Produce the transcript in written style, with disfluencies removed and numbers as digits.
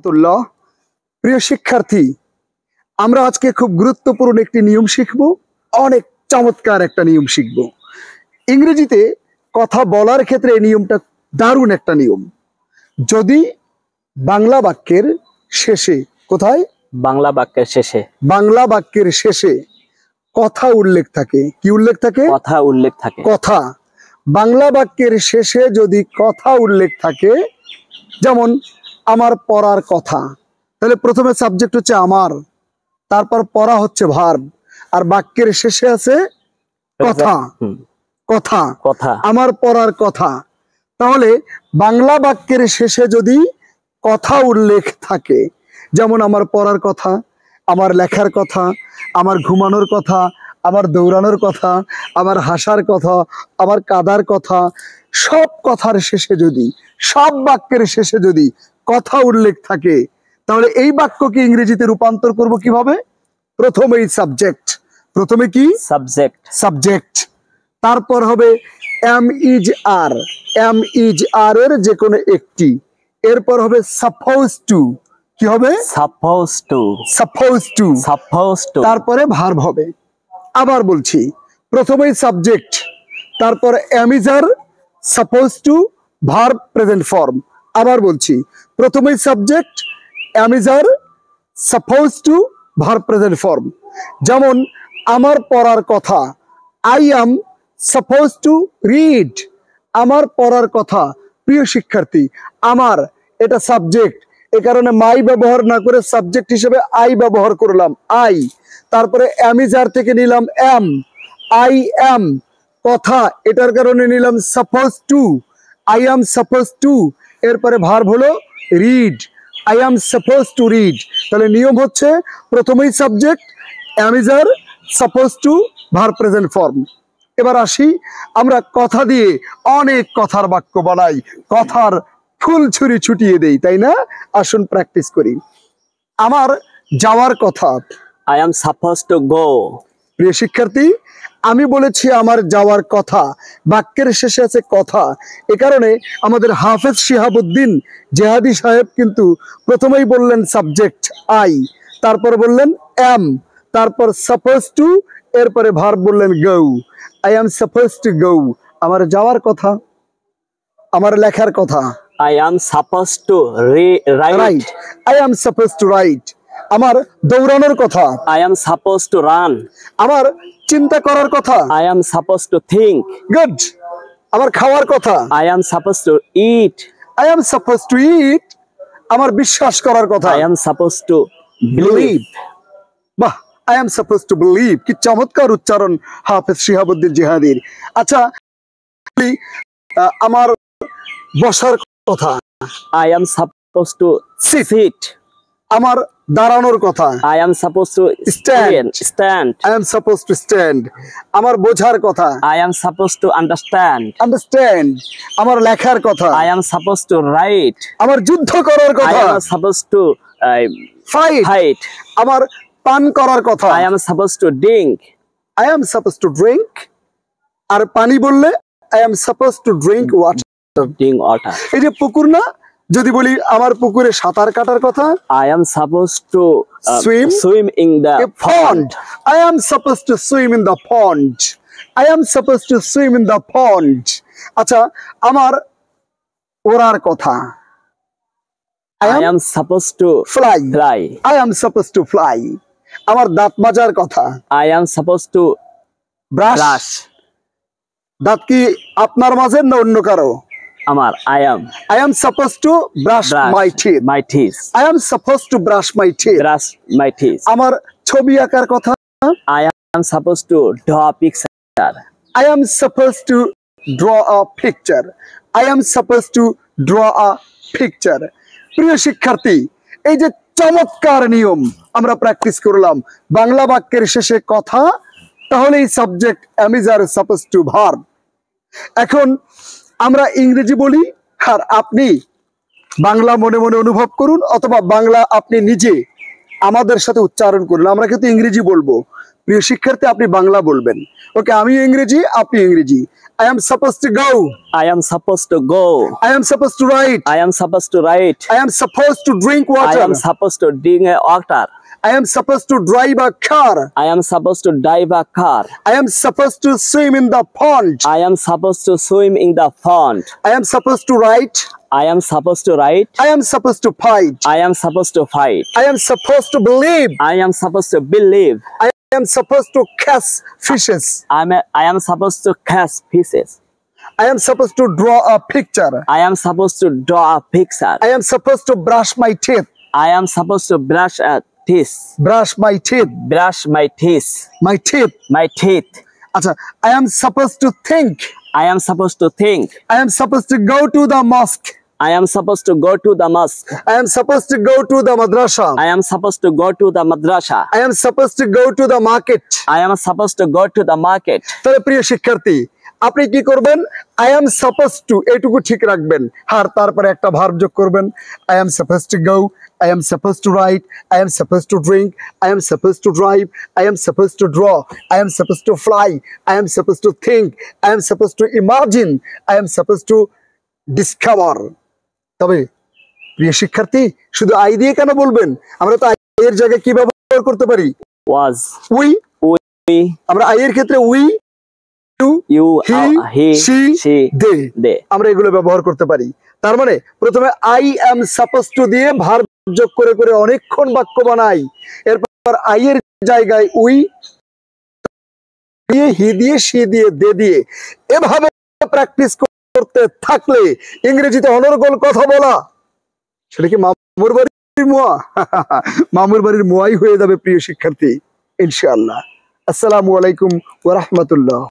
তুল্লাহ প্রিয় শিক্ষার্থী, আমরা আজকে খুব গুরুত্বপূর্ণ একটি নিয়ম শিখব। অনেক চমৎকার একটা নিয়ম শিখব। ইংরেজিতে কথা বলার ক্ষেত্রে এই নিয়মটা দারুণ একটা নিয়ম। যদি বাংলা বাক্যের শেষে, কোথায়? বাংলা বাক্যের শেষে, বাংলা বাক্যের শেষে কথা উল্লেখ থাকে। কি উল্লেখ থাকে? কথা উল্লেখ থাকে। কথা। বাংলা বাক্যের শেষে যদি কথা উল্লেখ থাকে, যেমন আমার পড়ার কথা, তাহলে প্রথমে সাবজেক্ট হচ্ছে আমার, তারপর পড়া হচ্ছে ভার্ব, আর বাক্যের শেষে আছে কথা। কথা, কথা, আমার পড়ার কথা। তাহলে বাংলা বাক্যের শেষে যদি কথা উল্লেখ থাকে, যেমন আমার পড়ার কথা, আমার লেখার কথা, আমার ঘুমানোর কথা, আমার দৌড়ানোর কথা, আমার হাসার কথা, আমার কাদার কথা, সব কথার শেষে যদি, সব বাক্যের শেষে যদি কথা উল্লেখ থাকে, তাহলে এই বাক্যকে ইংরেজিতে রূপান্তর করব কিভাবে? প্রথমেই সাবজেক্ট। প্রথমে কি? সাবজেক্ট। সাবজেক্ট। তারপর হবে am is are, am is are এর যে কোনো একটি। এরপর হবে সাপোজ টু। কি হবে? Suppose to. Suppose to. Suppose to. তারপরে ভার্ব হবে। আবার বলছি, প্রথমেই সাবজেক্ট, তারপরে am is are, suppose to, verb present form. আবার বলছি, প্রথমেই subject, am is are, suppose to, verb present form. যেমন আমার পড়ার কথা, I am suppose to read. আমার পড়ার কথা। প্রিয় শিক্ষার্থী, আমার এটা সাবজেক্ট, এ কারণে মাই ব্যবহার না করে সাবজেক্ট হিসেবে আই ব্যবহার করলাম, আই। তারপরে এম ইজ আর থেকে নিলাম এম, আই এম। কথা, এটার কারণে নিলাম suppose to, I am suppose to. এরপরে ভার্ব হলো read, I am suppose to read. তাহলে নিয়ম হচ্ছে প্রথমেই subject, am is are, suppose to, verb present form. এবার আসি, আমরা কথা দিয়ে অনেক কথার বাক্য বানাই, কথার ফুল ছুরি ছুটিয়ে দেই, তাই না? আসুন প্র্যাকটিস করি। আমার যাওয়ার কথা, আই এম সাপোজ টু গো। প্রিয় শিক্ষার্থী, আমি বলেছি আমার যাওয়ার কথা, বাক্যের শেষে আছে কথা। এ কারণে আমাদের হাফেজ শিহাবুদ্দিন জেহাদি সাহেব কিন্তু প্রথমেই বললেন সাবজেক্ট আই, তারপর বললেন এম, তারপর সাপোজ টু, এরপরে ভার্ব বললেন go. I am suppose to go, আমার যাওয়ার কথা, আমার লেখার কথা। I am suppose to write. I am suppose to write, আমার দৌড়ানোর কথা। I am suppose to run. আমার চিন্তা করার কথা। I am suppose to think. Good. আমার খাওয়ার কথা। I am suppose to eat. I am suppose to eat, আমার বিশ্বাস করার কথা। I am suppose to believe. বাহ, I am suppose to believe. কি চমৎকার উচ্চারণ হাফেজ শিহাবুদ্দিন জিহাদির। আচ্ছা, আমার বসার কথা। I am suppose to sit. আমার দাঁড়ানোর কথা। I am supposed to stand. I am supposed to stand. আমার বোঝার কথা। I am supposed to understand. আমার লেখার কথা। I am supposed to write. আমার যুদ্ধ করার কথা। I am supposed to fight. আমার পান করার কথা। I am supposed to drink. I am supposed to drink. আর পানি বললে I am supposed to drink water. এই যে পুকুর না, যদি বলি আমার পুকুরে সাঁতার কাটার কথা, I am supposed to swim in the pond. I am supposed to swim in the pond. I am supposed to swim in the pond. আচ্ছা, আমার ওড়ার কথা। I am supposed to fly. I am supposed to fly. আমার দাঁত মাজার কথা। I am supposed to brush. দাঁত কি আপনার মাঝের না অন্য কারো? আমার। I am supposed to brush my teeth. I am supposed to brush my teeth. আমার ছবি আঁকার কথা। I am supposed to draw a picture. I am supposed to draw a picture. I am supposed to draw a picture. প্রিয় শিক্ষার্থী, এই যে চমৎকার নিয়ম আমরা প্র্যাকটিস করলাম, বাংলা বাক্যের শেষে কথা, তাহলেই subject am is are supposed to verb। এখন আমরা ইংরেজি বলি, আর আপনি বাংলা মনে মনে অনুভব করুন, অথবা বাংলা আপনি নিজে আমাদের সাথে উচ্চারণ করুন। আমরা কিন্তু ইংরেজি বলবো, প্রিয় শিক্ষার্থী আপনি বাংলা বলবেন। ওকে, আমি ইংরেজি, আপনি ইংরেজি। I am supposed to go. I am supposed to go. I am supposed to write. I am supposed to write. I am supposed to drink I water. am supposed to drink water. I am supposed to drive a car. I am supposed to drive a car. I am supposed to swim in the pond. I am supposed to swim in the pond. I am supposed to write. I am supposed to write. I am supposed to fight. I am supposed to fight. I am supposed to believe. I am supposed to believe. I am supposed to catch fishes. I am supposed to catch fishes. I am supposed to draw a picture. I am supposed to draw a picture. I am supposed to brush my teeth. I am supposed to brush a teeth. Brush my teeth. Brush my teeth. My teeth. My teeth. Acha, I am supposed to think. I am supposed to think. I am supposed to go to the mosque. I am supposed to go to the mosque. I am supposed to go to the madrasa. I am supposed to go to the madrasa. I am supposed to go to the market. I am supposed to go to the market. তাহলে প্রিয় শিক্ষার্থী আপনি কি করবেন? I am supposed to এটুকু ঠিক রাখবেন, আর তারপরে একটা ভার্ব যোগ করবেন। I am supposed to go. I am supposed to write. I am supposed to drink. I am supposed to drive. I am supposed to draw. I am supposed to fly. I am supposed to think. I am supposed to imagine. I am supposed to discover. তবে প্রিয় শিক্ষার্থী শুধু I দিয়ে কেন বলবেন? আমরা তো I এর জায়গায় কি ব্যবহার করতে পারি? Was. উই। We. আমরা আই এর ক্ষেত্রে we, You. he, She. she, they They. আমরা এগুলো ব্যবহার করতে পারি। তার মানে প্রথমে আই এম সাপোজ টু দিয়ে ভার্ব যোগ করে করে অনেকক্ষণ বাক্য বানাই, এরপর আই এর জায়গায় উই দিয়ে, হি দিয়ে, সি দিয়ে, দে দিয়ে, এভাবে প্র্যাকটিস করতে থাকলে ইংরেজিতে অনর্গল কথা বলা সেটা কি মামুর বাড়ির মোয়া? মামুর বাড়ির মোয়াই হয়ে যাবে প্রিয় শিক্ষার্থী ইনশাআল্লাহ। আসসালামু আলাইকুম ওয়া রাহমাতুল্লাহ।